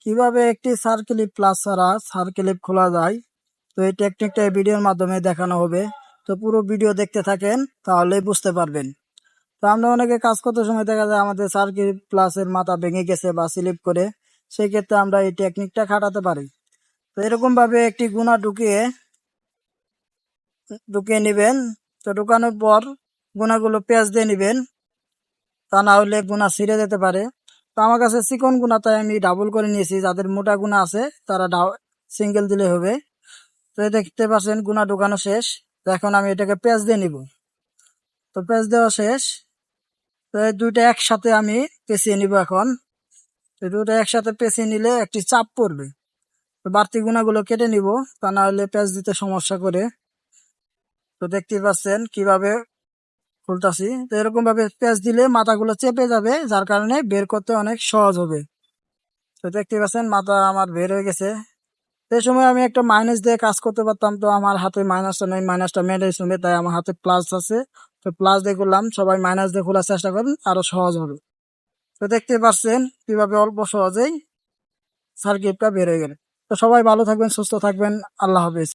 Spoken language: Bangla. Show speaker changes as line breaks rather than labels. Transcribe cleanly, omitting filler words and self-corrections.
কিভাবে একটি সার্কেলিপ প্লাস ছাড়া সার্কেলিপ খোলা যায়, তো এই টেকনিকটা এই ভিডিওর মাধ্যমে দেখানো হবে। তো পুরো ভিডিও দেখতে থাকেন, তাহলে বুঝতে পারবেন। তো আমরা অনেকে কাজ করতে সময় দেখা যায় আমাদের সার্কিট প্লাসের মাথা ভেঙে গেছে বা স্লিপ করে, সেই ক্ষেত্রে আমরা এই টেকনিকটা খাটাতে পারি। তো এরকম ভাবে একটি গুণা ঢুকিয়ে ঢুকিয়ে নিবেন। তো ঢুকানোর পর গুণাগুলো পেঁয়াজ দিয়ে নিবেন, তা না হলে গুণা ছিঁড়ে যেতে পারে। তো আমার কাছে চিকন গুণা, তাই আমি ডাবল করে নিয়েছি। যাদের মোটা গুণা আছে তারা সিঙ্গেল দিলে হবে। তো এই দেখতে পাচ্ছেন গুণা ঢুকানো শেষ। তো এখন আমি এটাকে পেঁয়াজ দিয়ে নিব। তো পেঁয়াজ দেওয়া শেষ। তো এই দুইটা একসাথে আমি পেঁচিয়ে নিব এখন। তো দুটো একসাথে পেঁচিয়ে নিলে একটি চাপ পড়বে। তো বাড়তি গুণাগুলো কেটে নিব, তা না হলে পেঁয়াজ দিতে সমস্যা করে। তো দেখতেই পাচ্ছেন কিভাবে খুলতাছি। তো এরকম ভাবে পেঁয়াজ দিলে মাথাগুলো চেপে যাবে, যার কারণে বের করতে অনেক সহজ হবে। তো দেখতেই পাচ্ছেন মাথা আমার বের হয়ে গেছে। সেই সময় আমি একটা মাইনাস দিয়ে কাজ করতে পারতাম, তো আমার হাতে মাইনাসটা নেই, মাইনাসটা ম্যানেজ হবে, তাই আমার হাতে প্লাস আছে। তো প্লাস দিয়ে করলাম। সবাই মাইনাস দিয়ে খোলার চেষ্টা করেন, আরো সহজ হবে। তো দেখতে পাচ্ছেন কিভাবে অল্প সহজেই সার্কিটটা বের হয়ে গেল। তো সবাই ভালো থাকবেন, সুস্থ থাকবেন। আল্লাহ হাফেজ।